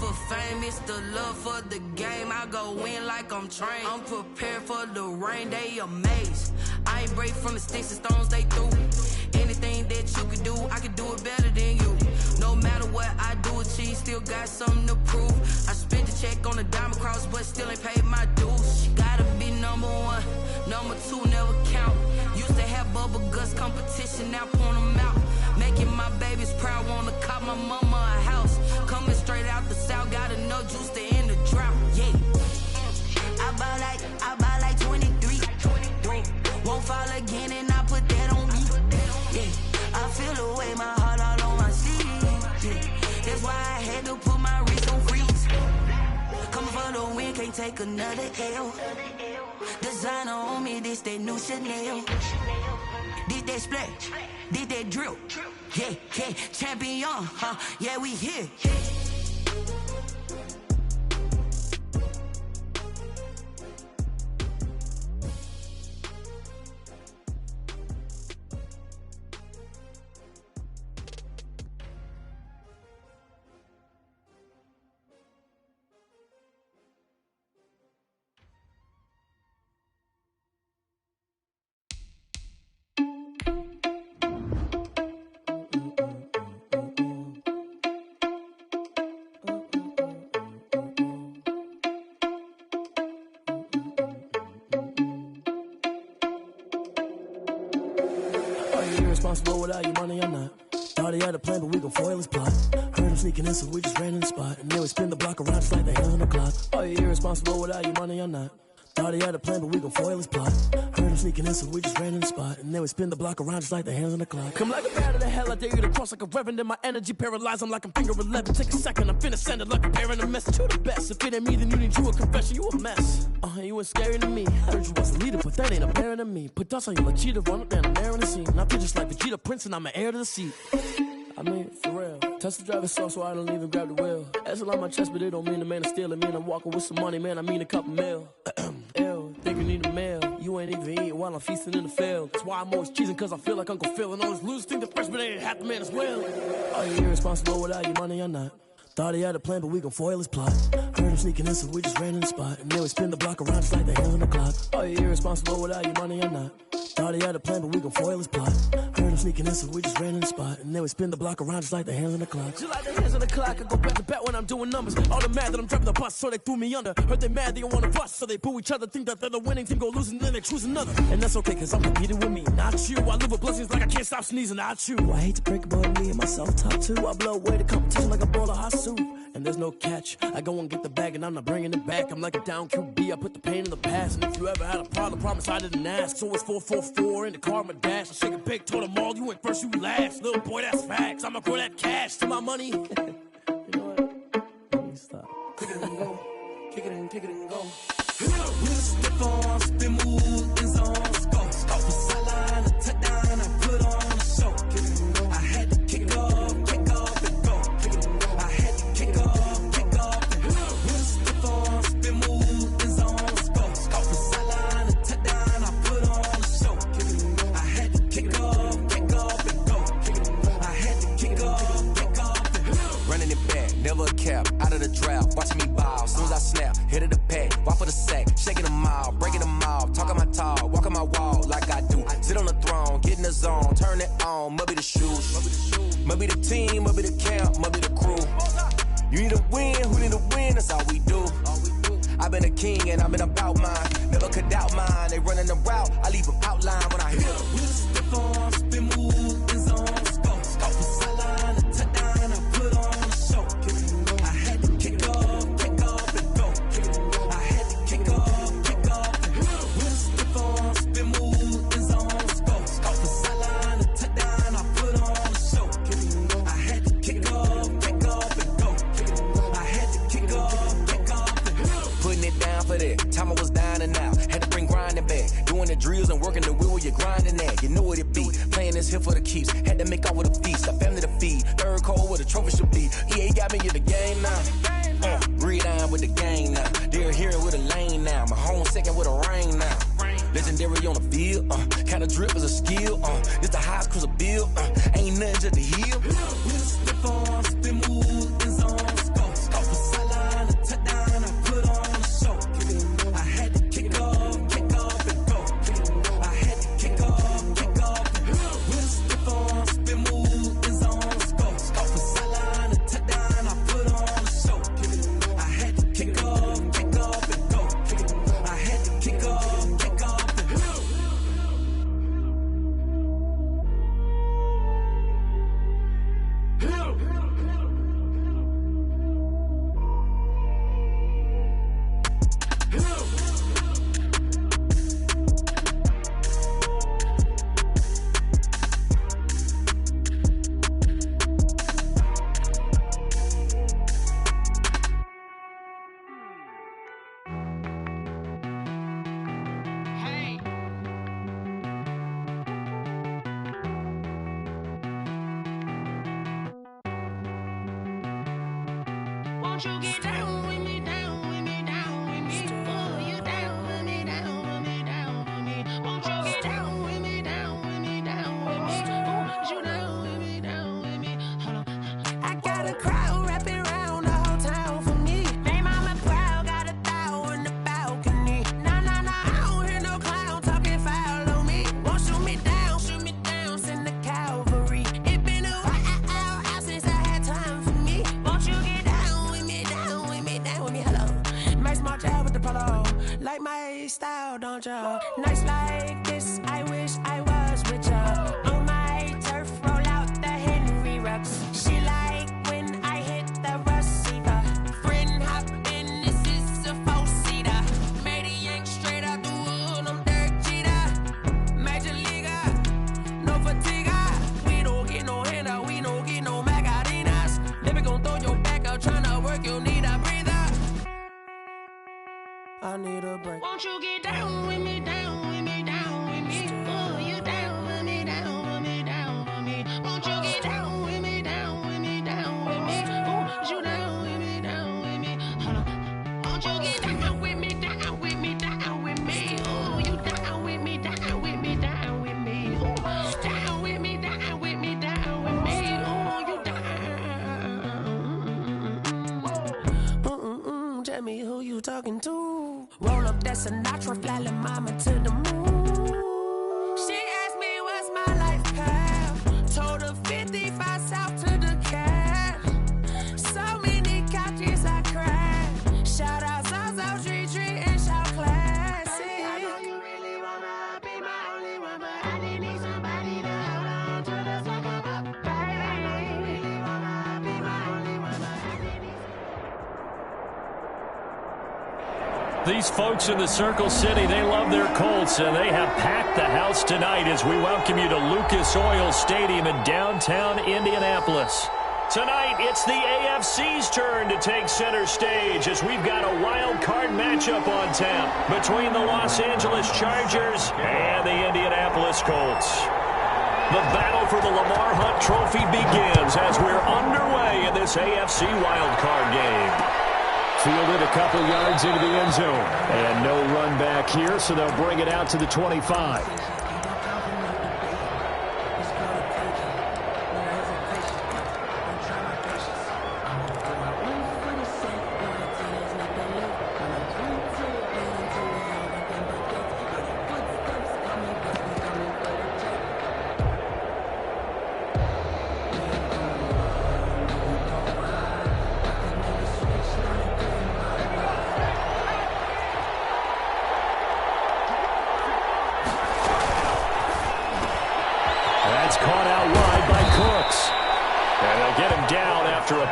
for fame, it's the love for the game. I go in like I'm trained. I'm prepared for the rain, they amazed. I ain't break from the sticks and stones they threw. Anything that you could do, I could do it better than you. No matter what I do, achieve, still got something to prove. I spent the check on the diamond cross, but still ain't paid my dues. She gotta be number one, number two never count. Used to have bubble guts competition, now point them out. Making my babies proud, wanna cop my mama a house. Coming straight out the south, got enough juice to end the drought. Yeah, I buy like 23. Won't fall again, and I put that on me. Yeah, I feel the way, my heart all on my sleeve. Yeah, that's why I had to put my wrist on freeze. Coming for the win, can't take another L. Designer on me, this that new Chanel. Did that splash, did that drill. Yeah, yeah, champion, huh? Yeah, we here. Responsible without your money or not. Thought he had a plan, but we gon' foil his plot. Heard him sneaking in, so we just ran in the spot. And then we spin the block around just like the hands on the clock. Are you irresponsible without your money or not? Thought he had a plan, but we gon' foil his plot. Heard him sneaking in, so we just ran in the spot. And then we spin the block around just like the hands on the clock. Come like a bat of the hell, I dare you to cross like a reverend. And my energy paralyzed, I'm like I'm finger 11. Take a second, I'm finna send it like a parent a message. You the best, if it ain't me, then you need you a confession. You a mess, you ain't scary to me. Heard you was a leader, but that ain't apparent to me. Put dust on you like cheetah, run up down the air in the scene. I feel just like Vegeta Prince, and I'm an heir to the seat. I mean, for real. Touch the driver's soft, so I don't even grab the wheel. That's on my chest, but it don't mean the man is stealing. Mean I'm walking with some money, man, I mean a couple mil. Ew, think you need a meal. You ain't even eating while I'm feasting in the field. That's why I'm always cheesing, cause I feel like Uncle Phil. And all those losers think the freshman ain't half the man as well. Are you irresponsible without your money or not? Thought he had a plan, but we gon' foil his plot. Heard him sneaking in, so we just ran in the spot. And then we spin the block around just like the hands on the clock. Are you irresponsible without your money or not? Thought he had a plan, but we gon' foil his plot. Heard him sneaking in, so we just ran in the spot. And then we spin the block around just like the hands on the clock. Just like the hands on the clock, I go back to back when I'm doing numbers. All the mad that I'm driving the bus, so they threw me under. Heard they mad, they don't wanna bust, so they boo each other. Think that they're the winning team, go losing, then they choose another. And that's okay, cause I'm competing with me, not you. I live with blessings like I can't stop sneezing, not you. I hate to break it, but me and myself top two. I blow away the competition like a bowl of hot soup. And there's no catch. I go and get the bag and I'm not bringing it back. I'm like a down QB, I put the pain in the past. And if you ever had a problem, promise I didn't ask. So it's 444 in the car, my dash. I shake a big, told them all, you went first, you last. Little boy, that's facts. I'ma grow that cash to my money. You know what? Let me stop. Kick it and go. Kick it and go. We'll step on, spin, move, in zone, go. Off the sideline, a touchdown, I put on a show. Kick it and go. I had to kick off and go. Kick it and go. I had to kick off and go. We'll step on, spin, move, in zone, go. Off the sideline, a touchdown, I put on a show. Kick it and go. I had to kick off and go. Kick it and go. I had to kick off and go. Running it back, never a cap, out of the drought, watching me ball. Soon as I snap, hit of the pack, walk for the sack, shaking them all, breaking them off, talking my talk, walking my wall like I do. Sit on the throne, get in the zone, turn it on, must be the shoes, must be the team, must be the camp, must be the crew. You need a win, who need a win, that's all we do. I've been a king and I've been about mine, never could doubt mine. They running the route, I leave them outline when I hit them. We'll step on, spin, move, in zone, go. Off the sideline, a touchdown, I put on a show. I had to kick off and go. I had to kick off and go. We'll step on, spin, move, in zone, go. Off the sideline, a touchdown, I put on a show. I had to kick off and go. I had to kick off and go. Putting it down for that, time I was down and out, had to bring grinding back, doing the drills and working the wheel where you're grinding at, you know what it be, playing this here for the keeps, had to make out with a feast, a family to feed, third cold with a trophy should be, EA got me in the game now, breathe on with the gang now, they're hearing with a lane now, my home second with a rain now, legendary on the field, kind of drip is a skill, it's the highest cruiser bill, ain't nothing just to heal. We'll step on, spin, move, in zone, go. Off the Won't you get down with me, down with me, down with me? Oh, you down with me, down with me, down with me. Won't you get down with me, down with me, down with me? Oh, you down with me, down with me? Hold on. I got a crowd wrapping around the whole town for me. Hey, mama proud, got a thou in the balcony. Nah, nah, nah, I don't hear no clown talking foul on me. Won't shoot me down, send the cavalry. It been a while since I had time for me. Won't you get down with me, down with me, down with me? Hello. Nice march out with the polo. Like my style, don't ya? Nights like this, I wish I was with ya. On my turf, roll out the Henry Rux. She like when I hit the receiver. Friend hop in, this is a four-seater. Made a yank straight out the wood, I'm Derek Jeter. Major leaguer, no fatigue. We don't get no handout, we don't get no Macarinas. Never gon' throw your back out, tryna work, you'll need a breather. I need a break. Won't you get down with me, down with me, down with me? Oh, you down with me, down with me, down with me? Won't you get down with me, down with me, down with me? Oh, you down with me, down with me? Hold on. Won't you get down with me, down with me, down with me? Oh, you down with me, down with me, down with me? Oh, down with me, down with me, down with me? Oh, you down. Tell me who you talking to. Roll up that Sinatra, fly la mama to the moon. She asked me what's my life path. Told her 55 south to the cab. So many couches I cried. Shout out South Street and shout classic. I know you really wanna be my only one, but I didn't need somebody to hold on to the second up. Baby, I know you really wanna be my only one, but I didn't need. These folks in the Circle City, they love their Colts, and they have packed the house tonight as we welcome you to Lucas Oil Stadium in downtown Indianapolis. Tonight, it's the AFC's turn to take center stage as we've got a wild card matchup on tap between the Los Angeles Chargers and the Indianapolis Colts. The battle for the Lamar Hunt Trophy begins as we're underway in this AFC wild card game. Fielded a couple yards into the end zone. And no run back here, so they'll bring it out to the 25.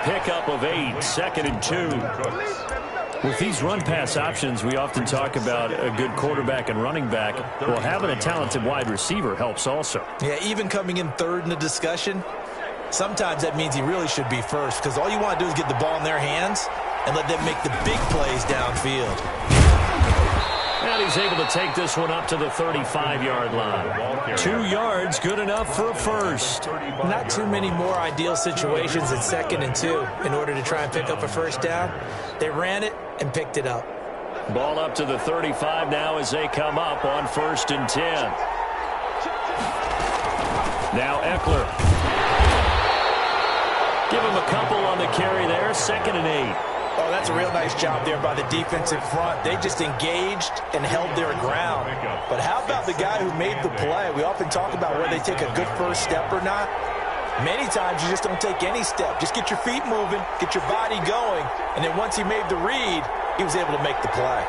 Pickup of 8, 2nd and 2. With these run-pass options, we often talk about a good quarterback and running back. Well, having a talented wide receiver helps also. Yeah, even coming in third in the discussion, sometimes that means he really should be first because all you want to do is get the ball in their hands and let them make the big plays downfield. And he's able to take this one up to the 35-yard line. 2 yards, good enough for a first. Not too many more ideal situations at 2nd and 2 in order to try and pick up a first down. They ran it and picked it up. Ball up to the 35 now as they come up on 1st and 10. Now Eckler. Give him a couple on the carry there, 2nd and 8. Oh, that's a real nice job there by the defensive front. They just engaged and held their ground. But how about the guy who made the play? We often talk about whether they take a good first step or not. Many times you just don't take any step. Just get your feet moving, get your body going, and then once he made the read, he was able to make the play.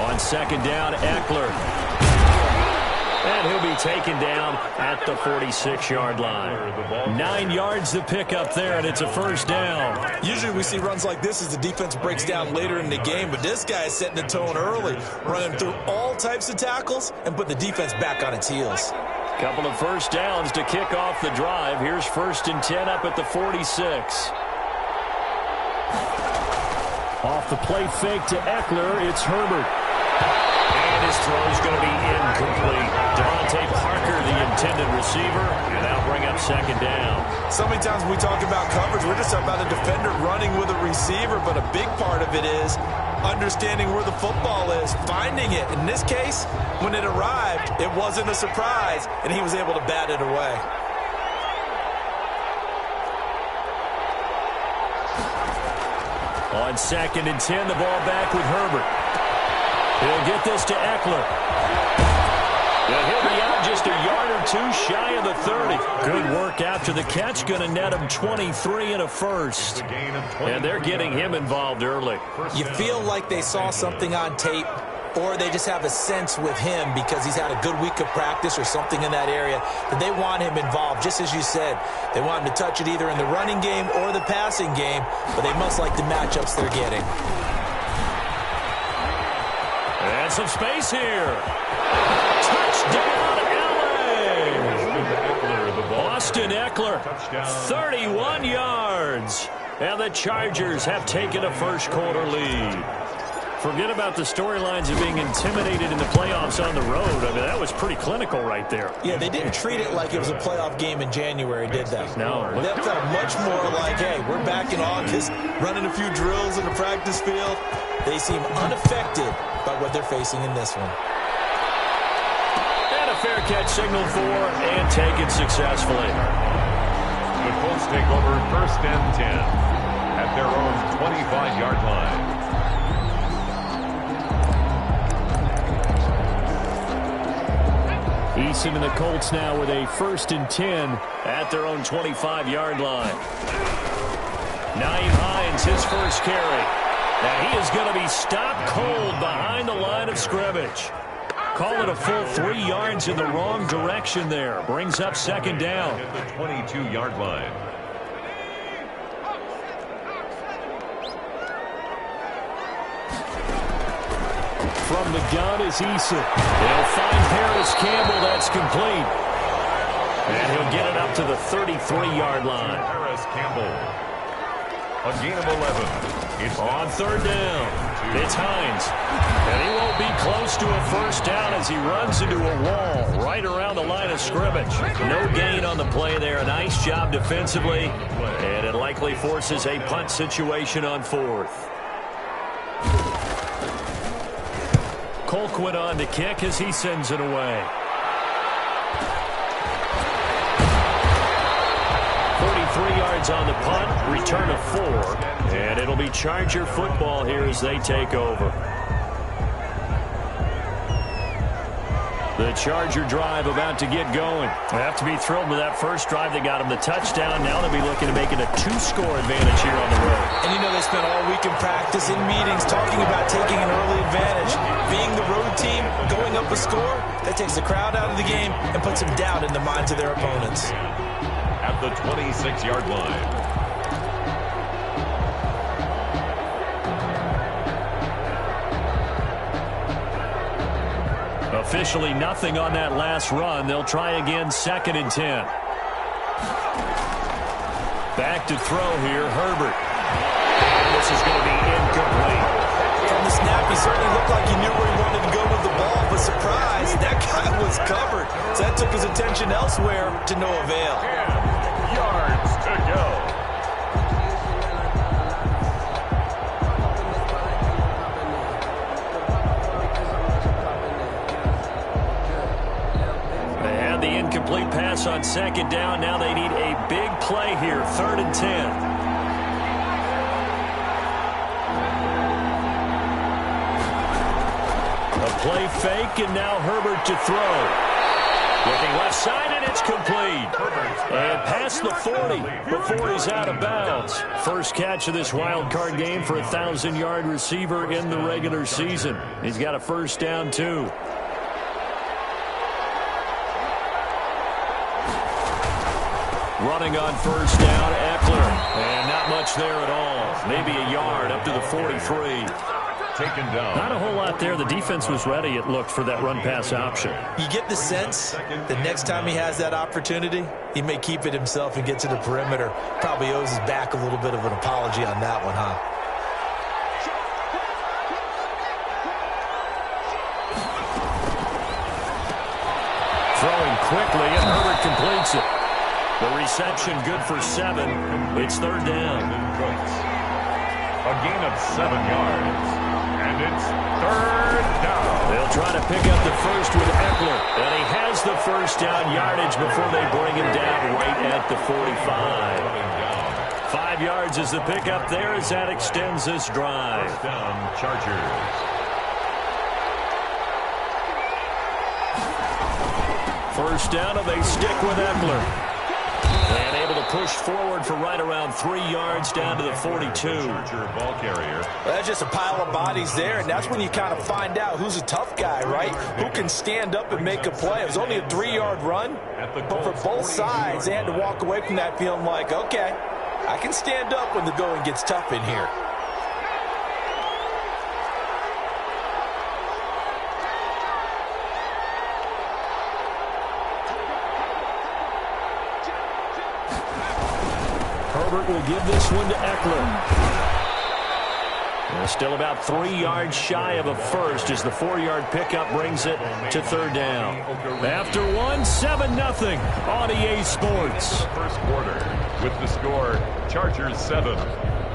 On 2nd down, Eckler. And he'll be taken down at the 46-yard line. 9 yards to pick up there, and it's a first down. Usually we see runs like this as the defense breaks down later in the game, but this guy is setting the tone early, running through all types of tackles and put the defense back on its heels. Couple of first downs to kick off the drive. Here's 1st and 10 up at the 46. Off the play fake to Eckler, it's Herbert. And his throw is going to be incomplete. Devontae Parker, the intended receiver, and that'll bring up 2nd down. So many times when we talk about coverage, we're just talking about a defender running with a receiver, but a big part of it is understanding where the football is, finding it. In this case, when it arrived, it wasn't a surprise, and he was able to bat it away. On 2nd and 10, the ball back with Herbert. He'll get this to Eckler. Yeah, he'll be out just a yard or two shy of the 30. Good work after the catch. Going to net him 23 and a first. And they're getting him involved early. You feel like they saw something on tape, or they just have a sense with him because he's had a good week of practice or something in that area that they want him involved. Just as you said, they want him to touch it either in the running game or the passing game, but they must like the matchups they're getting. And some space here. Touchdown, LA! Austin Eckler, 31 yards. And the Chargers have taken a first-quarter lead. Forget about the storylines of being intimidated in the playoffs on the road. I mean, that was pretty clinical right there. Yeah, they didn't treat it like it was a playoff game in January, did they? No. That felt much more like, hey, we're back in August, running a few drills in the practice field. They seem unaffected by what they're facing in this one. And a fair catch signal for and taken successfully. The Colts take over 1st and 10 at their own 25-yard line. Eason and the Colts now with a 1st and 10 at their own 25-yard line. Nyheim Hines, his first carry. And he is going to be stopped cold behind the line of scrimmage. Call it a full 3 yards in the wrong direction there. Brings up 2nd down. At the 22-yard line. From the gun is Eason. They'll find Paris Campbell. That's complete. And he'll get it up to the 33-yard line. Paris Campbell. A gain of 11. It's on 3rd down. It's Hines. And he won't be close to a first down as he runs into a wall right around the line of scrimmage. No gain on the play there. Nice job defensively. And it likely forces a punt situation on 4th. Colquitt on to kick as he sends it away. 43 yards on the punt, return of 4, and it'll be Charger football here as they take over. The Charger drive about to get going. They have to be thrilled with that first drive. They got them the touchdown. Now they'll be looking to make it a 2-score advantage here on the road. And you know they spent all week in practice, in meetings, talking about taking an early advantage. Being the road team, going up a score, that takes the crowd out of the game and puts some doubt in the minds of their opponents. At the 26-yard line. Officially nothing on that last run. They'll try again 2nd and 10. Back to throw here, Herbert. And this is going to be incomplete. From the snap, he certainly looked like he knew where he wanted to go with the ball, but surprise, that guy was covered. So that took his attention elsewhere to no avail. 10 yards to go. Incomplete pass on 2nd down. Now they need a big play here. 3rd and 10. A play fake, and now Herbert to throw. Looking left side, and it's complete. And past the 40 before he's out of bounds. First catch of this wild card game for a 1,000-yard receiver in the regular season. He's got a first down, too. Running on first down, Eckler. And not much there at all. Maybe a yard up to the 43. Taken down. Not a whole lot there. The defense was ready, it looked, for that run-pass option. You get the sense that next time he has that opportunity, he may keep it himself and get to the perimeter. Probably owes his back a little bit of an apology on that one, huh? Throwing quickly, and Herbert completes it. The reception good for 7. It's 3rd down. A gain of 7 yards. And it's third down. They'll try to pick up the first with Eckler. And he has the first down yardage before they bring him down right at the 45. 5 yards is the pickup there as that extends this drive. First down, Chargers. First down, and they stick with Eckler. And able to push forward for right around 3 yards down to the 42. Charger ball carrier. Well, that's just a pile of bodies there, and that's when you kind of find out who's a tough guy, right? Who can stand up and make a play. It was only a 3-yard run, but for both sides, they had to walk away from that feeling like, okay, I can stand up when the going gets tough in here. Herbert will give this one to Eckler. Well, still about 3 yards shy of a first as the 4-yard pickup brings it to third down. After 7-0 on EA Sports. First quarter with the score Chargers 7,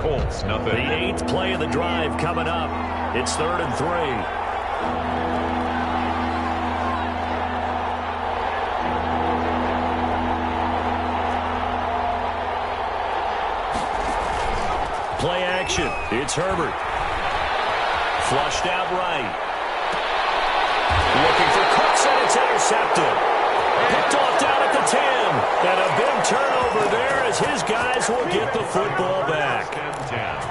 Colts nothing. The 8th play of the drive coming up. It's 3rd and 3. Play action. It's Herbert. Flushed out right. Looking for Cooks, and it's intercepted. Picked off down at the 10. And a big turnover there as his guys will get the football back.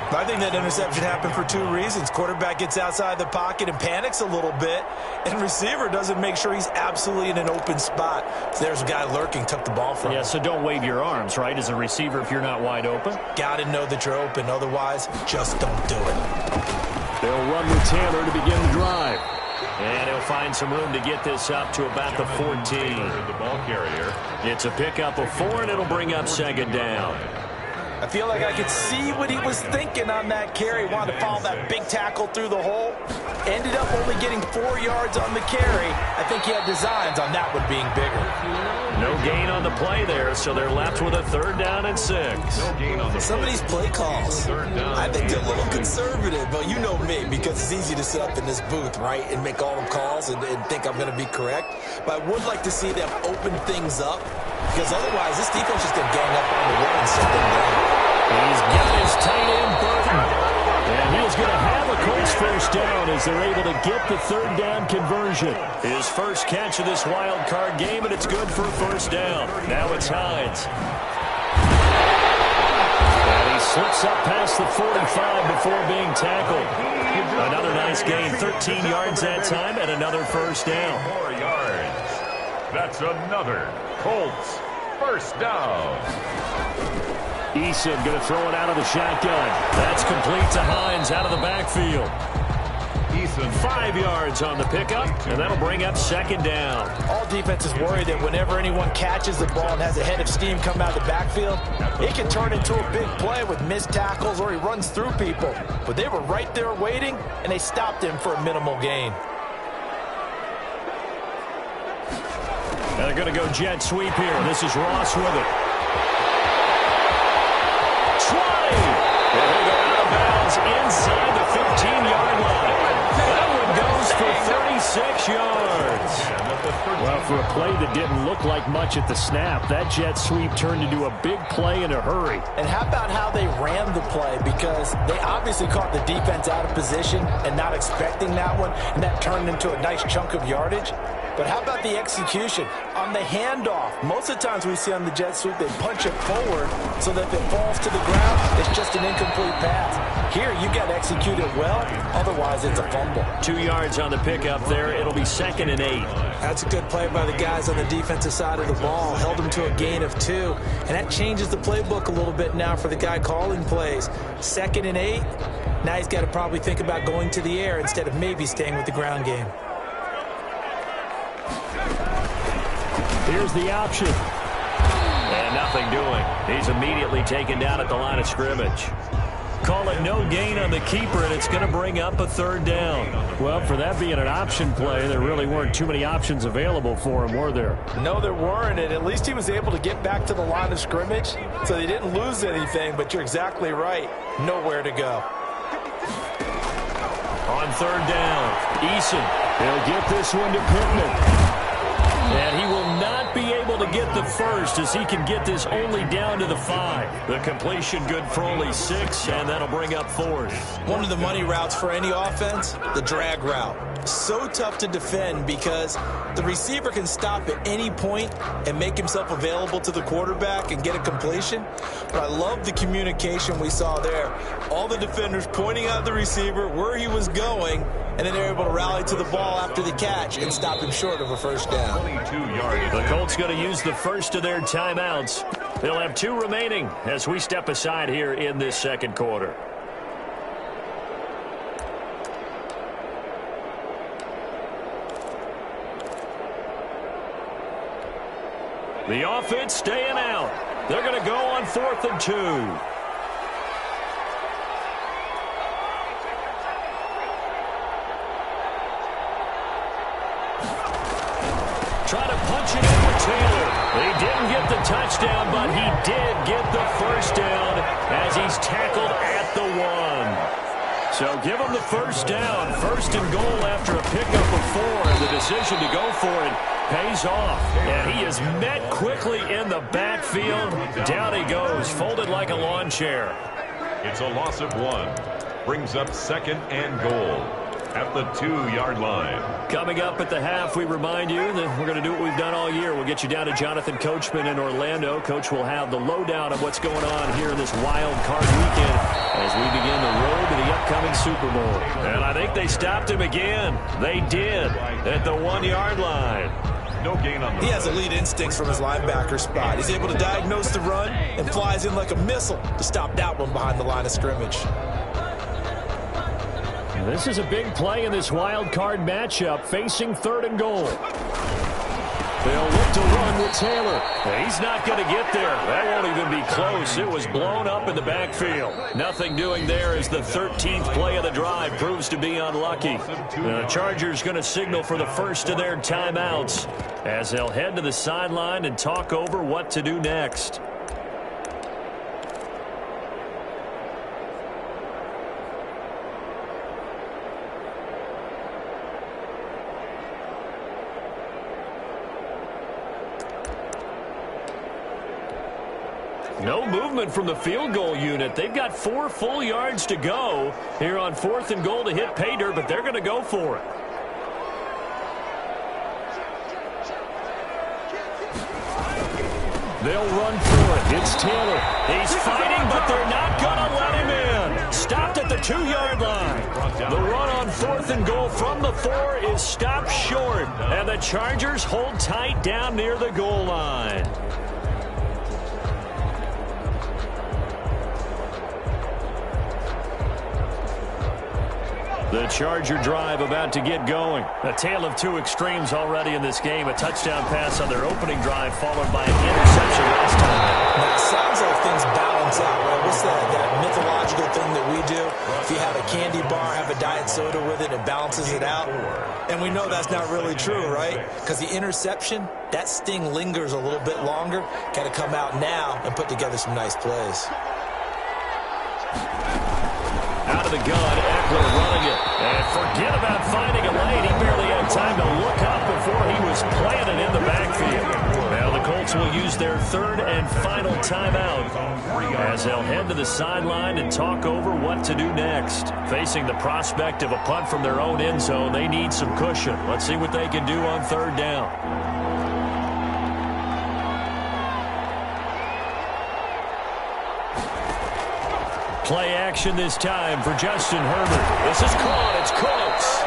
I think that interception happened for 2 reasons. Quarterback gets outside the pocket and panics a little bit, and receiver doesn't make sure he's absolutely in an open spot. So there's a guy lurking, took the ball from him. Yeah, so don't wave your arms, right, as a receiver if you're not wide open. Got to know that you're open. Otherwise, just don't do it. They'll run with Taylor to begin the drive. And he'll find some room to get this up to about the 14. The ball carrier. It's a pickup of 4, and it'll bring up 2nd down. I feel like I could see what he was thinking on that carry. Wanted to follow that big tackle through the hole. Ended up only getting 4 yards on the carry. I think he had designs on that one being bigger. No gain on the play there, so they're left with a 3rd down and 6. No gain on the Some of these play calls, I think they're a little conservative, but you know me, because it's easy to sit up in this booth, right, and make all the calls and think I'm going to be correct. But I would like to see them open things up, because otherwise this defense is going to gang up on the run and set them down. He's got his tight end, Burton. And he is going to have a Colts first down as they're able to get the 3rd down conversion. His first catch of this wild card game, and it's good for a first down. Now it's Hines. And he slips up past the 45 before being tackled. Another nice gain, 13 yards that time, and another first down. 4 yards. That's another Colts first down. Eason going to throw it out of the shotgun. That's complete to Hines out of the backfield. Eason 5 yards on the pickup, and that'll bring up 2nd down. All defenses worry that whenever anyone catches the ball and has a head of steam come out of the backfield, it can turn into a big play with missed tackles or he runs through people. But they were right there waiting, and they stopped him for a minimal gain. Now they're going to go jet sweep here. This is Ross with it. 20! And he'll go out of bounds inside the 15-yard line. That one goes for 36 yards. Well, for a play that didn't look like much at the snap, that jet sweep turned into a big play in a hurry. And how about how they ran the play? Because they obviously caught the defense out of position and not expecting that one, and that turned into a nice chunk of yardage. But how about the execution? On the handoff, most of the times we see on the jet sweep, they punch it forward so that if it falls to the ground, it's just an incomplete pass. Here, you got to execute it well, otherwise it's a fumble. 2 yards on the pickup there. It'll be 2nd and 8. That's a good play by the guys on the defensive side of the ball. Held them to a gain of 2. And that changes the playbook a little bit now for the guy calling plays. 2nd and 8. Now he's got to probably think about going to the air instead of maybe staying with the ground game. Here's the option. And nothing doing. He's immediately taken down at the line of scrimmage. Call it no gain on the keeper, and it's going to bring up a 3rd down. Well, for that being an option play, there really weren't too many options available for him, were there? No, there weren't, and at least he was able to get back to the line of scrimmage, so they didn't lose anything, but you're exactly right. Nowhere to go. On third down, Eason. He'll get this one to Pittman. And he will not be able to get the first as he can get this only down to the 5. The completion good for only 6, and that'll bring up 4th. One of the money routes for any offense, the drag route. So tough to defend because the receiver can stop at any point and make himself available to the quarterback and get a completion. But I love the communication we saw there. All the defenders pointing out the receiver, where he was going, and then they're able to rally to the ball after the catch and stop him short of a first down. The Colts going to use the first of their timeouts. They'll have 2 remaining as we step aside here in this second quarter. The offense staying out. They're going to go on 4th and 2. Try to punch it in with Taylor. He didn't get the touchdown, but he did get the first down as he's tackled at the 1. So give him the first down. 1st and goal after a pickup of 4. And the decision to go for it pays off. And he is met quickly in the backfield. Down he goes, folded like a lawn chair. It's a loss of 1. Brings up 2nd and goal at the 2-yard line. Coming up at the half, we remind you that we're going to do what we've done all year. We'll get you down to Jonathan Coachman in Orlando. Coach will have the lowdown of what's going on here in this wild card weekend as we begin the road to the upcoming Super Bowl. And I think they stopped him again. They did at the 1-yard line. No gain on the He has elite instincts from his linebacker spot. He's able to diagnose the run and flies in like a missile to stop that one behind the line of scrimmage. This is a big play in this wild card matchup, facing 3rd and goal. They'll look to run with Taylor. He's not going to get there. That won't even be close. It was blown up in the backfield. Nothing doing there as the 13th play of the drive proves to be unlucky. The Chargers going to signal for the first of their timeouts as they'll head to the sideline and talk over what to do next. No movement from the field goal unit. They've got 4 full yards to go here on 4th and goal to hit pay dirt, but they're going to go for it. They'll run for it. It's Taylor. He's fighting, but they're not going to let him in. Stopped at the 2-yard line. The run on 4th and goal from the 4 is stopped short, and the Chargers hold tight down near the goal line. The Charger drive about to get going. A tale of 2 extremes already in this game. A touchdown pass on their opening drive followed by an interception last time. Now, it sounds like things balance out, right? What's that mythological thing that we do? If you have a candy bar, have a diet soda with it, it balances it out. And we know that's not really true, right? Because the interception, that sting lingers a little bit longer. Got to come out now and put together some nice plays. Out of the gun, Eckler running it. And forget about finding a lane. He barely had time to look up before he was planted in the backfield. Now the Colts will use their 3rd and final timeout as they'll head to the sideline and talk over what to do next. Facing the prospect of a punt from their own end zone, they need some cushion. Let's see what they can do on 3rd down. Play action this time for Justin Herbert. This is caught. It's close.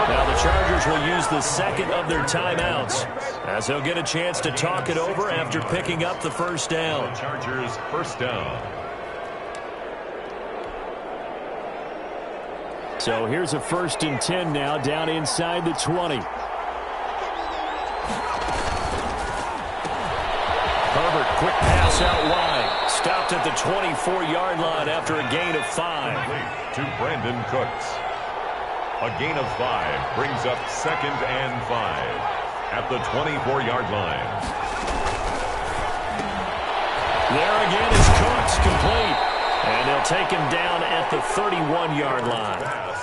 Now the Chargers will use the 2nd of their timeouts as they'll get a chance to talk it over after picking up the first down. Chargers first down. So here's a 1st and 10 now down inside the 20. Herbert, quick pass out wide. Stopped at the 24-yard line after a gain of 5. To Brandon Cooks. A gain of 5 brings up 2nd and 5 at the 24-yard line. There again is Cooks, complete. And they'll take him down at the 31-yard line.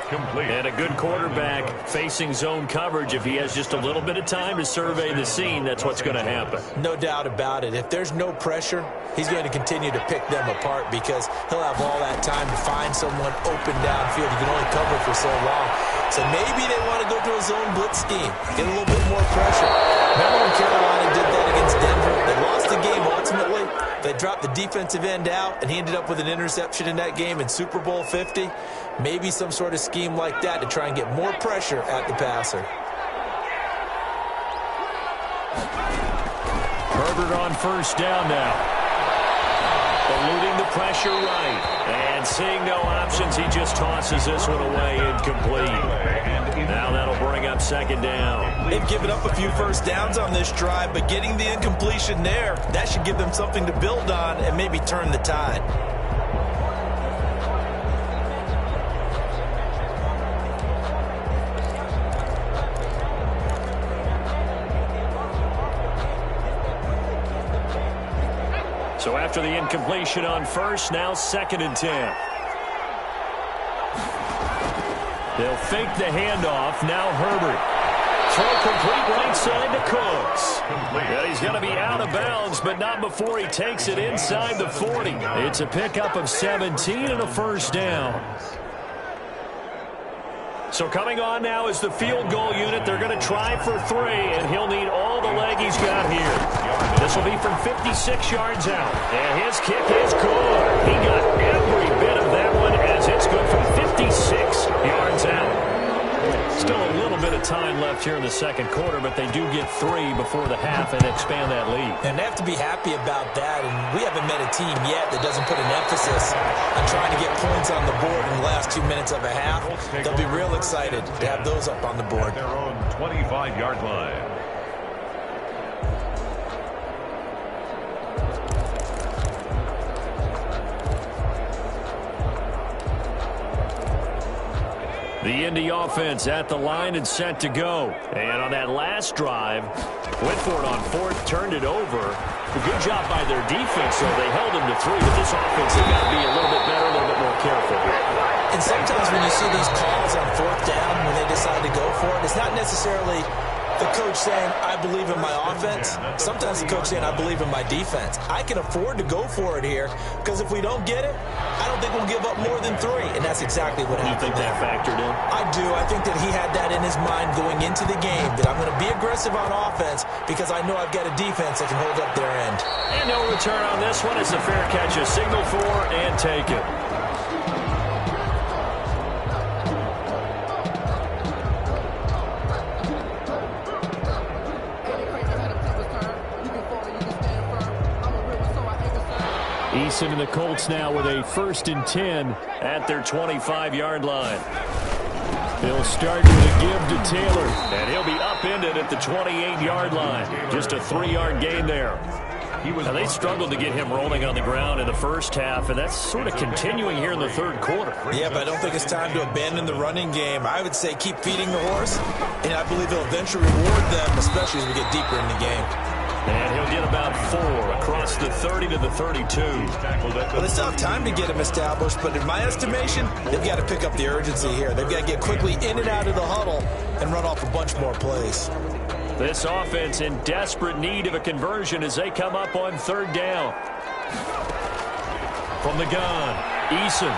Complete. And a good quarterback facing zone coverage. If he has just a little bit of time to survey the scene, that's what's going to happen. No doubt about it. If there's no pressure, he's going to continue to pick them apart because he'll have all that time to find someone open downfield. He can only cover for so long. So maybe they want to go to a zone blitz scheme, get a little bit more pressure. Remember when Carolina did that against Denver? They lost the game ultimately. They dropped the defensive end out, and he ended up with an interception in that game in Super Bowl 50. Maybe some sort of scheme like that to try and get more pressure at the passer. Herbert on first down now. Eluding the pressure right. And seeing no options, he just tosses this one away incomplete. Now that'll bring up second down. They've given up a few first downs on this drive, but getting the incompletion there, that should give them something to build on and maybe turn the tide. So after the incompletion on first, now 2nd and 10. They'll fake the handoff. Now Herbert. Throw complete right side to Cooks. Yeah, he's going to be out of bounds, but not before he takes it inside the 40. It's a pickup of 17 and a first down. So coming on now is the field goal unit. They're going to try for 3, and he'll need all the leg he's got here. This will be from 56 yards out, and his kick is good. He got every bit of that one as it's good from 56 yards out. Still a little bit of time left here in the second quarter, but they do get 3 before the half and expand that lead. And they have to be happy about that, and we haven't met a team yet that doesn't put an emphasis on trying to get points on the board in the last 2 minutes of a half. They'll be real excited to have those up on the board. Their own 25-yard line. The Indy offense at the line and set to go. And on that last drive, went for it on 4th, turned it over. A good job by their defense, so they held them to 3. But this offense has got to be a little bit better, a little bit more careful. And sometimes when you see these calls on 4th down, when they decide to go for it, it's not necessarily the coach saying, I believe in my offense. Sometimes the coach saying, I believe in my defense. I can afford to go for it here because if we don't get it, I don't think we'll give up more than 3. And that's exactly what happened. You think that factored in? I do. I think that he had that in his mind going into the game, that I'm going to be aggressive on offense because I know I've got a defense that can hold up their end. And no return on this one. It's a fair catch, a signal for, and take it. Eason and the Colts now with a 1st and 10 at their 25-yard line. They'll start with a give to Taylor, and he'll be upended at the 28-yard line. Just a 3-yard gain there. Now, they struggled to get him rolling on the ground in the first half, and that's sort of continuing here in the third quarter. Yeah, but I don't think it's time to abandon the running game. I would say keep feeding the horse, and I believe he'll eventually reward them, especially as we get deeper in the game. And he'll get about 4 across the 30 to the 32. Well, they still have time to get him established, but in my estimation, they've got to pick up the urgency here. They've got to get quickly in and out of the huddle and run off a bunch more plays. This offense in desperate need of a conversion as they come up on 3rd down. From the gun, Eason.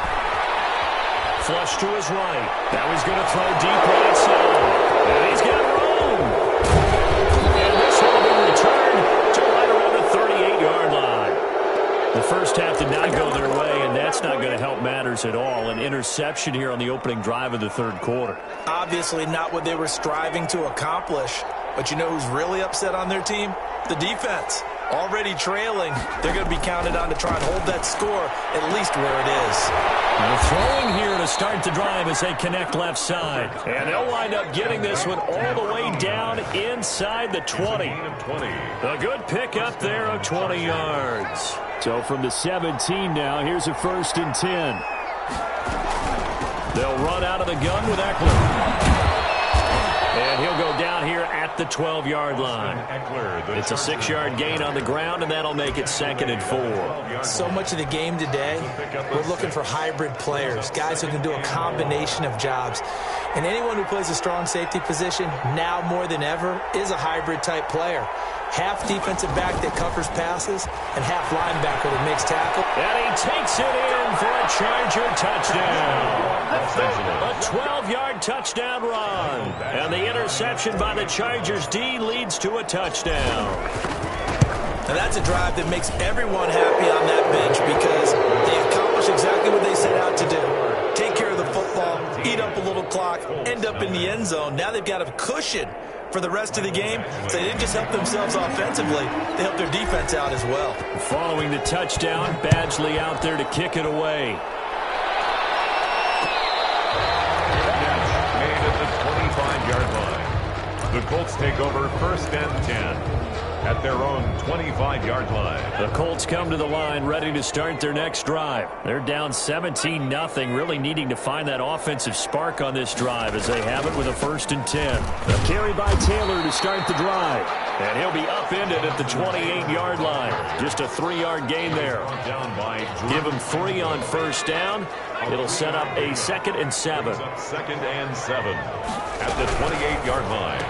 Flush to his right. Now he's going to throw deep right side. And he's got room. And this will be returned to right around the 38-yard line. The first half did not go their way, and that's not going to help matters at all. An interception here on the opening drive of the third quarter. Obviously not what they were striving to accomplish. But you know who's really upset on their team? The defense. Already trailing. They're going to be counted on to try and hold that score at least where it is. They're throwing here to start the drive as they connect left side. And they'll wind up getting this one all the way down inside the 20. A good pick up there of 20 yards. So from the 17 now, here's a 1st and 10. They'll run out of the gun with Eckler. And he'll go down here at the 12-yard line. It's a 6-yard gain on the ground, and that'll make it 2nd and 4. So much of the game today, we're looking for hybrid players, guys who can do a combination of jobs. And anyone who plays a strong safety position, now more than ever, is a hybrid-type player. Half defensive back that covers passes, and half linebacker that makes tackle. And he takes it in for a Charger touchdown. A 12-yard touchdown run. And the interception by the Chargers D leads to a touchdown. And that's a drive that makes everyone happy on that bench because they accomplish exactly what they set out to do. Take care of the football, eat up a little clock, end up in the end zone. Now they've got a cushion for the rest of the game. So they didn't just help themselves offensively, they helped their defense out as well. Following the touchdown, Badgley out there to kick it away. Made at the 25-yard line. The Colts take over 1st and 10 at their own 25-yard line. The Colts come to the line ready to start their next drive. They're down 17-0, really needing to find that offensive spark on this drive as they have it with a 1st and 10. A carry by Taylor to start the drive. And he'll be upended at the 28-yard line. Just a 3-yard gain there. Give him 3 on 1st down. It'll set up a 2nd and 7. 2nd and 7 at the 28-yard line.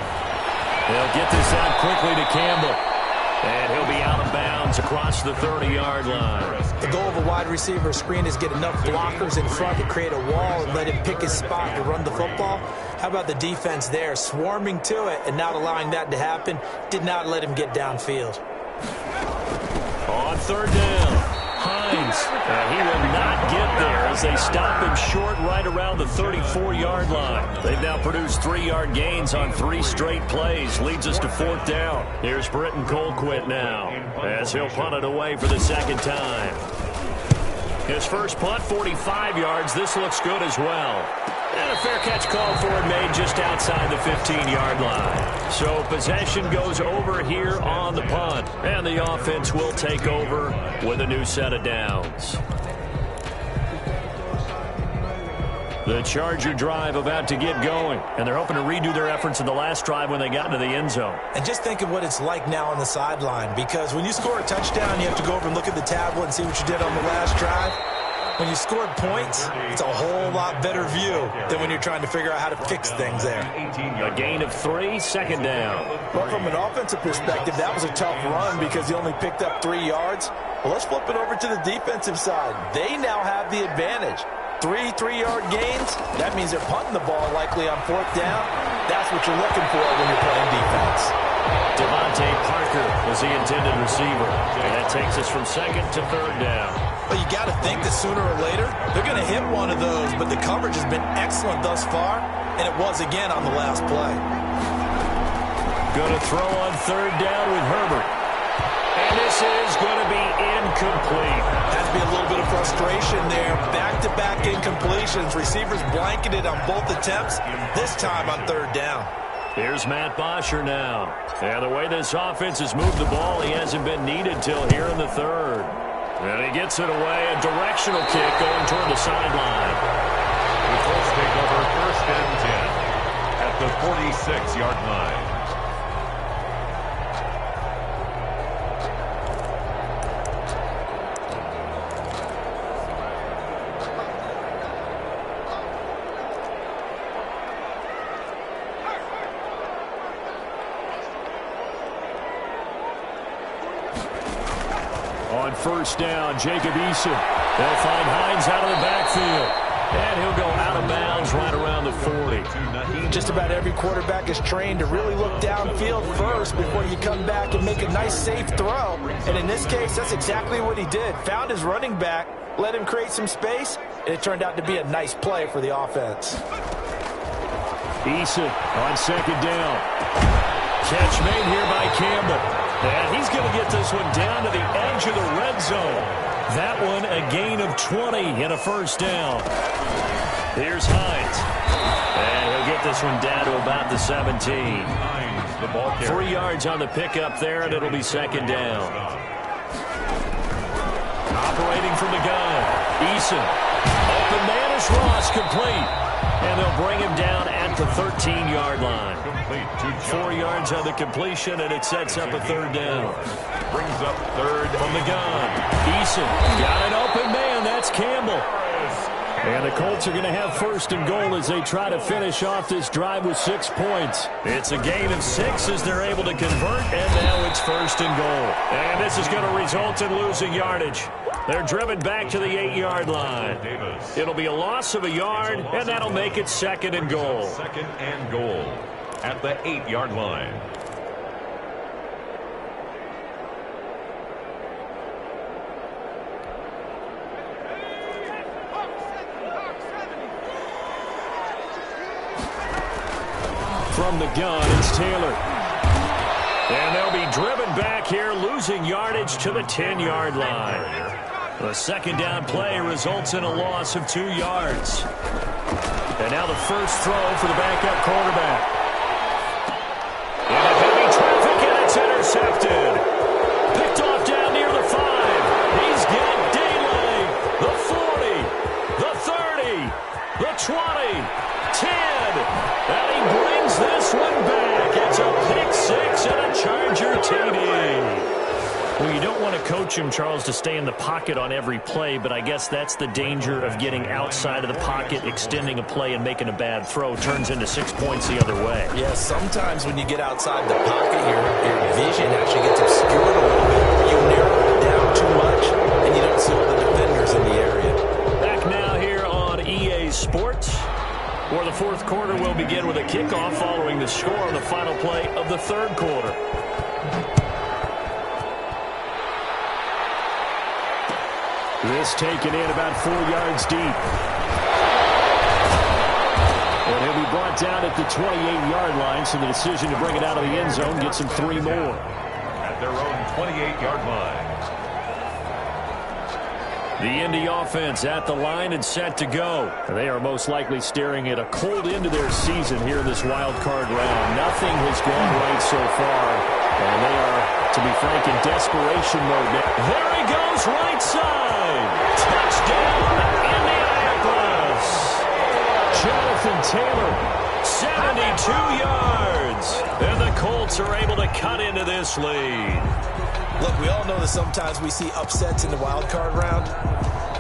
They'll get this out quickly to Campbell. And he'll be out of bounds across the 30-yard line. The goal of a wide receiver screen is get enough blockers in front to create a wall and let him pick his spot to run the football. How about the defense there, swarming to it and not allowing that to happen? Did not let him get downfield. On 3rd down, Hines. And he will not get there as they stop him short right around the 34-yard line. They've now produced 3-yard gains on 3 straight plays. Leads us to 4th down. Here's Britton Colquitt now as he'll punt it away for the 2nd time. His first punt, 45 yards. This looks good as well. And a fair catch called for and made just outside the 15-yard line. So possession goes over here on the punt. And the offense will take over with a new set of downs. The Charger drive about to get going. And they're hoping to redo their efforts in the last drive when they got into the end zone. And just think of what it's like now on the sideline. Because when you score a touchdown, you have to go over and look at the tablet and see what you did on the last drive. When you scored points, it's a whole lot better view than when you're trying to figure out how to fix things there. A gain of 3, 2nd down. Well, from an offensive perspective, that was a tough run because he only picked up 3 yards. Well, let's flip it over to the defensive side. They now have the advantage. 3 3-yard gains, that means they're punting the ball likely on 4th down. That's what you're looking for when you're playing defense. Devontae Parker was the intended receiver. And that takes us from 2nd to 3rd down. Well, you got to think that sooner or later, they're going to hit one of those, but the coverage has been excellent thus far, and it was again on the last play. Going to throw on 3rd down with Herbert. And this is going to be incomplete. Has to be a little bit of frustration there. Back-to-back incompletions. Receivers blanketed on both attempts, this time on 3rd down. Here's Matt Bosher now. And the way this offense has moved the ball, he hasn't been needed till here in the 3rd. And he gets it away, a directional kick going toward the sideline. The Colts take over 1st and 10 at the 46-yard line. On 1st down, Jacob Eason. They'll find Hines out of the backfield. And he'll go out of bounds right around the 40. Just about every quarterback is trained to really look downfield first before you come back and make a nice, safe throw. And in this case, that's exactly what he did. Found his running back, let him create some space, and it turned out to be a nice play for the offense. Eason on 2nd down. Catch made here by Campbell. And he's going to get this one down to the edge of the red zone. That one a gain of 20 and a 1st down. Here's Hines. And he'll get this one down to about the 17. 3 yards on the pickup there, and it'll be 2nd down. Operating from the gun. Eason. Open man is It's Ross complete. And they'll bring him down at the 13-yard line. 4 yards on the completion, and it sets up a third down. Brings up third from the gun. Eason got an open man. That's Campbell. And the Colts are going to have first and goal as they try to finish off this drive with 6 points. It's a gain of 6 as they're able to convert, and now it's first and goal. And this is going to result in losing yardage. They're driven back to the 8-yard line. It'll be a loss of a yard, and that'll make it second and goal. Second and goal at the 8-yard line. From the gun, it's Taylor. And they'll be driven back here, losing yardage to the 10-yard line. The second down play results in a loss of 2 yards. And now the first throw for the backup quarterback. Into heavy traffic, and it's intercepted. Picked off down near the 5. He's got daylight. The 40, the 30, the 20, 10. And he brings this one back. It's a pick 6 and a Charger TD. Well, you don't want to coach him, Charles, to stay in the pocket on every play, but I guess that's the danger of getting outside of the pocket, extending a play, and making a bad throw. Turns into 6 points the other way. Yeah, sometimes when you get outside the pocket, your vision actually gets obscured a little bit. You narrow it down too much, and you don't see all the defenders in the area. Back now here on EA Sports, where the fourth quarter will begin with a kickoff following the score on the final play of the third quarter. This taken in about 4 yards deep. And he'll be brought down at the 28-yard line, so the decision to bring it out of the end zone gets him 3 more. At their own 28-yard line. The Indy offense at the line and set to go. They are most likely staring at a cold end to their season here in this wild card round. Nothing has gone right so far, and they are, to be frank, in desperation mode now. There he goes, right side. Touchdown, Indianapolis. Jonathan Taylor, 72 yards. And the Colts are able to cut into this lead. Look, we all know that sometimes we see upsets in the wild card round,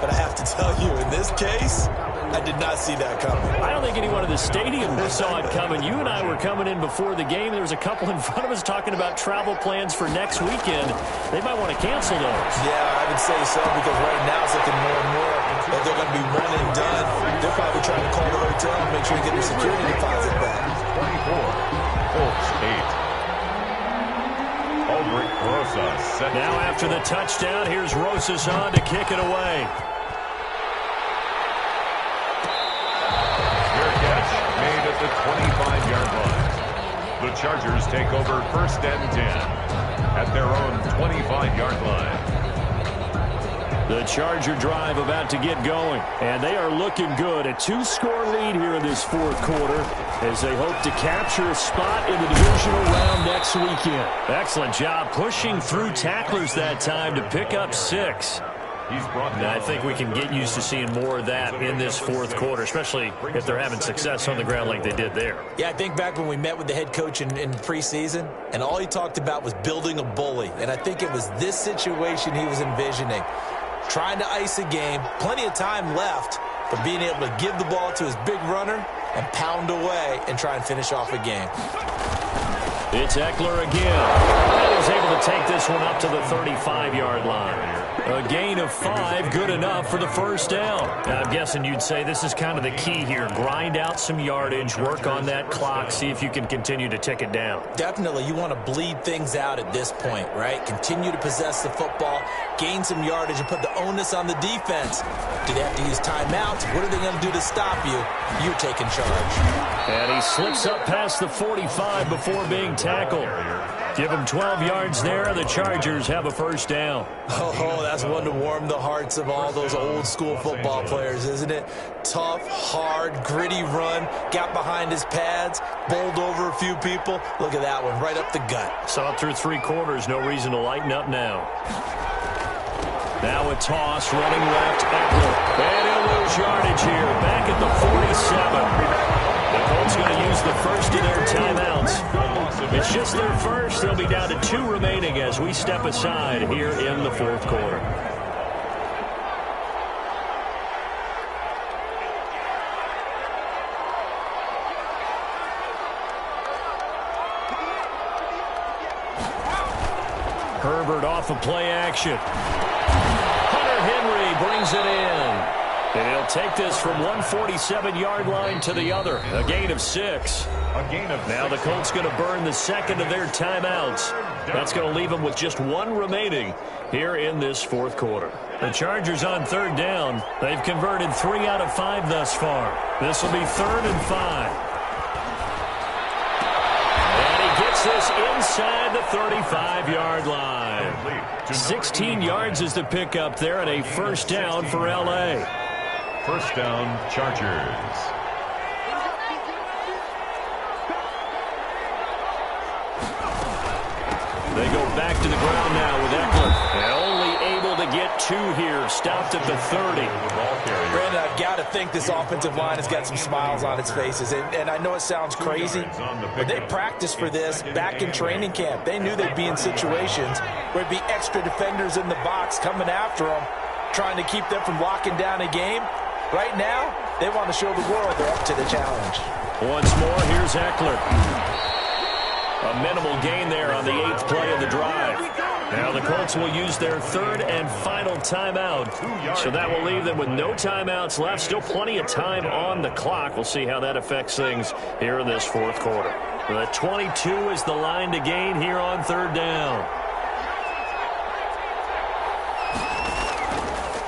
but I have to tell you, in this case, I did not see that coming. I don't think anyone in the stadium saw it coming. You and I were coming in before the game. There was a couple in front of us talking about travel plans for next weekend. They might want to cancel those. Yeah, I would say so, because right now it's looking more and more that they're going to be one and done. They're probably trying to call the hotel and make sure you get your security deposit back. 24, Colts 8. Now after the touchdown, here's Rosas on to kick it away. Fair catch made at the 25-yard line. The Chargers take over first and 10 at their own 25-yard line. The Charger drive about to get going, and they are looking good. A 2-score lead here in this fourth quarter as they hope to capture a spot in the divisional round next weekend. Excellent job pushing through tacklers that time to pick up 6. And I think we can get used to seeing more of that in this fourth quarter, especially if they're having success on the ground like they did there. Yeah, I think back when we met with the head coach in preseason, and all he talked about was building a bully. And I think it was this situation he was envisioning. Trying to ice a game, plenty of time left, but being able to give the ball to his big runner and pound away and try and finish off a game. It's Eckler again. And he's able to take this one up to the 35-yard line. A gain of 5, good enough for the first down. Now, I'm guessing you'd say this is kind of the key here. Grind out some yardage, work on that clock, see if you can continue to tick it down. Definitely, you want to bleed things out at this point, right? Continue to possess the football, gain some yardage, and put the onus on the defense. Do they have to use timeouts? What are they going to do to stop you? You're taking charge. And he slips up past the 45 before being tackled. Give him 12 yards there. The Chargers have a first down. Oh, that's one to warm the hearts of all those old-school football players, isn't it? Tough, hard, gritty run. Got behind his pads, bowled over a few people. Look at that one, right up the gut. Saw it through 3 quarters. No reason to lighten up now. Now a toss, running left, Eckler. And he'll lose yardage here. Back down to 2 remaining as we step aside here in the fourth quarter. Herbert off of play action. Hunter Henry brings it in. And he'll take this from 147-yard line to the other. A gain of 6. Now the Colts going to burn the second of their timeouts. That's going to leave them with just 1 remaining here in this fourth quarter. The Chargers on third down. They've converted 3 out of 5 thus far. This will be 3rd and 5. And he gets this inside the 35-yard line. 16 yards is the pickup there and a first down for L.A. First down, Chargers. They go back to the ground now with Eckler. And only able to get 2 here. Stopped at the 30. Brandon, I've got to think this offensive line has got some smiles on its faces. And I know it sounds crazy, but they practiced for this back in training camp. They knew they'd be in situations where it'd be extra defenders in the box coming after them, trying to keep them from locking down a game. Right now, they want to show the world they're up to the challenge. Once more, here's Eckler. A minimal gain there on the 8th play of the drive. Now the Colts will use their 3rd and final timeout. So that will leave them with no timeouts left. Still plenty of time on the clock. We'll see how that affects things here in this fourth quarter. The 22 is the line to gain here on 3rd down.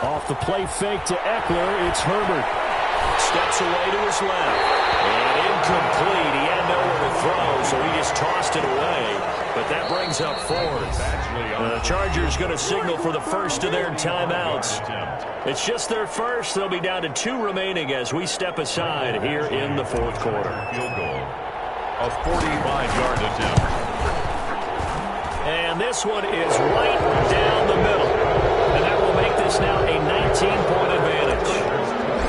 Off the play fake to Eckler, it's Herbert. Steps away to his left. And incomplete. He had nowhere to throw, so he just tossed it away. But that brings up 4th. The Chargers going to signal for the first of their timeouts. It's just their first. They'll be down to 2 remaining as we step aside here in the fourth quarter. Field goal. A 45-yard attempt. And this one is right down the middle. And that will make this now a 19-point advantage.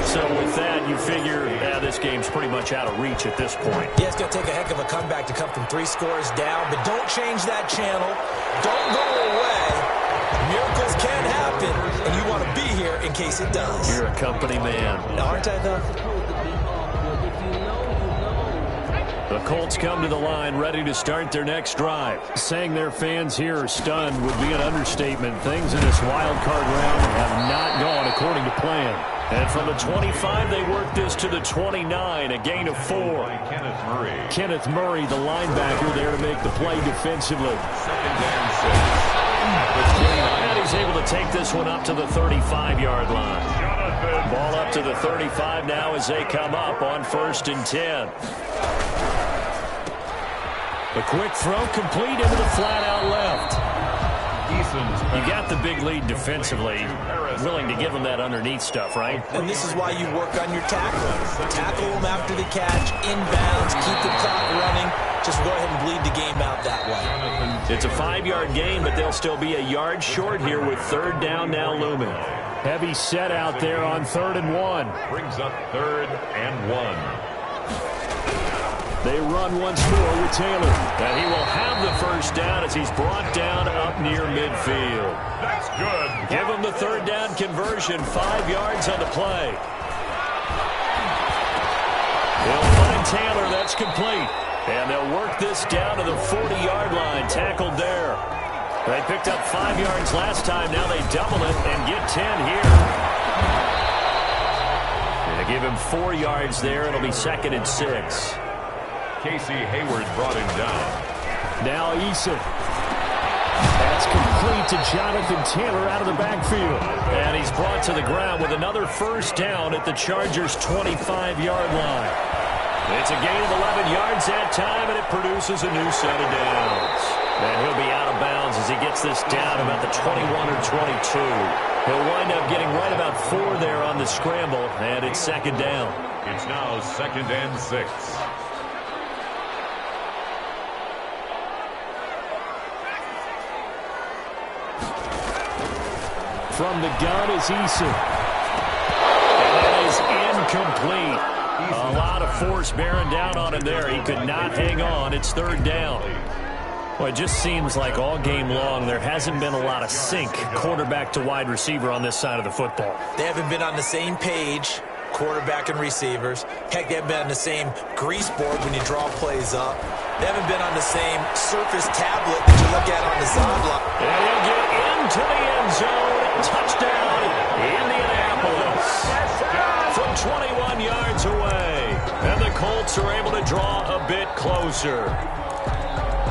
So with that, you figure this game's pretty much out of reach at this point. Yeah, it's going to take a heck of a comeback to come from 3 scores down, but don't change that channel. Don't go away. Miracles can happen, and you want to be here in case it does. You're a company man. Aren't I, though? The Colts come to the line ready to start their next drive. Saying their fans here are stunned would be an understatement. Things in this wild card round have not gone according to plan. And from the 25, they work this to the 29, a gain of 4. Kenneth Murray, the linebacker, there to make the play defensively. 2nd and 6. And he's able to take this one up to the 35-yard line. Ball up to the 35 now as they come up on 1st and 10. The quick throw complete into the flat out left. You got the big lead defensively. Willing to give them that underneath stuff, right? And this is why you work on your tackle. Tackle them after the catch, inbounds, keep the clock running. Just go ahead and bleed the game out that way. It's a 5-yard gain, but they'll still be a yard short here with 3rd down now looming. Heavy set out there on 3rd and 1. Brings up 3rd and 1. They run once more with Taylor. And he will have the first down as he's brought down up near midfield. That's good. Give him the 3rd down conversion, 5 yards on the play. They'll find Taylor, that's complete. And they'll work this down to the 40-yard line, tackled there. They picked up 5 yards last time, now they double it and get 10 here. And they give him 4 yards there, it'll be 2nd and 6. Casey Hayward brought him down. Now Eason. That's complete to Jonathan Taylor out of the backfield. And he's brought to the ground with another first down at the Chargers' 25-yard line. It's a gain of 11 yards that time, and it produces a new set of downs. And he'll be out of bounds as he gets this down about the 21 or 22. He'll wind up getting right about 4 there on the scramble, and it's 2nd down. It's now 2nd and 6. From the gun is Eason. And that is incomplete. A lot of force bearing down on him there. He could not hang on. It's 3rd down. Well, it just seems like all game long there hasn't been a lot of sync quarterback to wide receiver on this side of the football. They haven't been on the same page, quarterback and receivers. Heck, they haven't been on the same grease board when you draw plays up. They haven't been on the same Surface tablet that you look at on the sideline. And he'll get into the end zone. Touchdown, Indianapolis. From 21 yards away. And the Colts are able to draw a bit closer.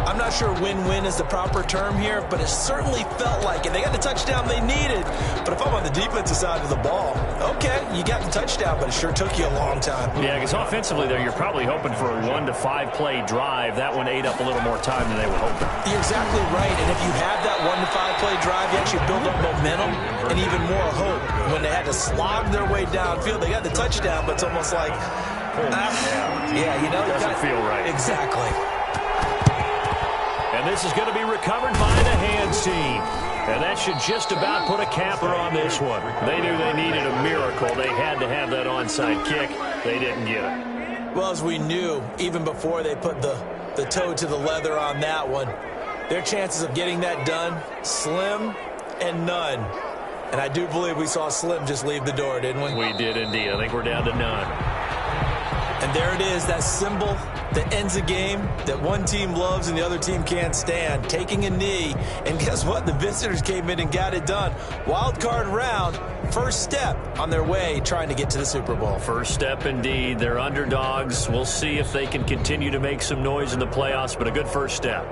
I'm not sure win-win is the proper term here, but it certainly felt like it. They got the touchdown they needed, but if I'm on the defensive side of the ball, okay, you got the touchdown, but it sure took you a long time. Yeah, because offensively there, you're probably hoping for a 1 to 5 play drive. That one ate up a little more time than they were hoping. You're exactly right, and if you have that 1 to 5 play drive, you actually build up momentum and even more hope. When they had to slog their way downfield, they got the touchdown, but it's almost like, yeah, you know, it doesn't feel right. Exactly. And this is going to be recovered by the hands team. And that should just about put a capper on this one. They knew they needed a miracle. They had to have that onside kick. They didn't get it. Well, as we knew, even before they put the toe to the leather on that one, their chances of getting that done, slim and none. And I do believe we saw Slim just leave the door, didn't we? We did indeed. I think we're down to none. And there it is, that symbol that ends a game that one team loves and the other team can't stand, taking a knee. And guess what? The visitors came in and got it done. Wild card round, first step on their way trying to get to the Super Bowl. First step indeed. They're underdogs. We'll see if they can continue to make some noise in the playoffs, but a good first step.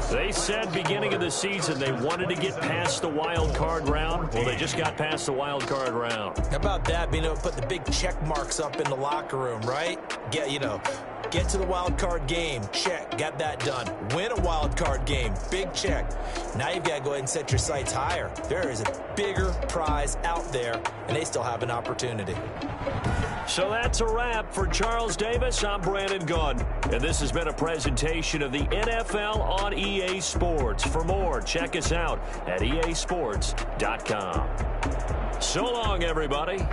They said beginning of the season they wanted to get past the wild card round. Well, they just got past the wild card round. How about that, being able to put the big check marks up in the locker room, right? Get to the wild card game, check, got that done. Win a wild card game, big check. Now you've got to go ahead and set your sights higher. There is a bigger prize out there, and they still have an opportunity. So that's a wrap for Charles Davis. I'm Brandon Gunn, and this has been a presentation of the NFL on EA Sports. For more, check us out at easports.com. So long, everybody.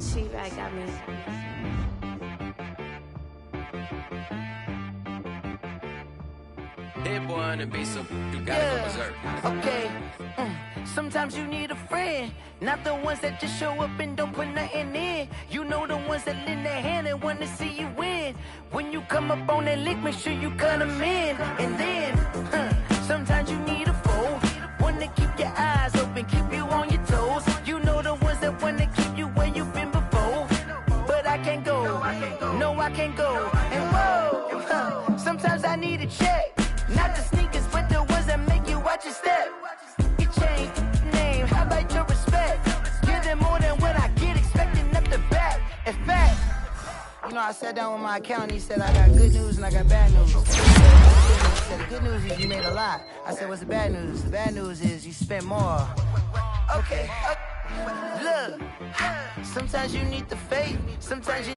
She-Bag got me. That boy on the beat, so you gotta go berserk. Okay. Sometimes you need a friend, not the ones that just show up and don't put nothing in. You know the ones that lend their hand and want to see you win. When you come up on that lick, make sure you cut them in. And then, sometimes you need a foe, one to keep your eyes open, keep you on your toes. You know the ones that want to keep you where you've been before. But I can't go, no I can't go. And whoa, sometimes I need a check. Not the sneakers, but the ones that make you watch your step. You change name, how about your respect? Give them more than what I get, expecting up the back. In fact, you know, I sat down with my accountant, he said I got good news and I got bad news. He said the good news is you made a lot. I said, what's the bad news? The bad news is you spent more. Okay, look, sometimes you need the faith, sometimes you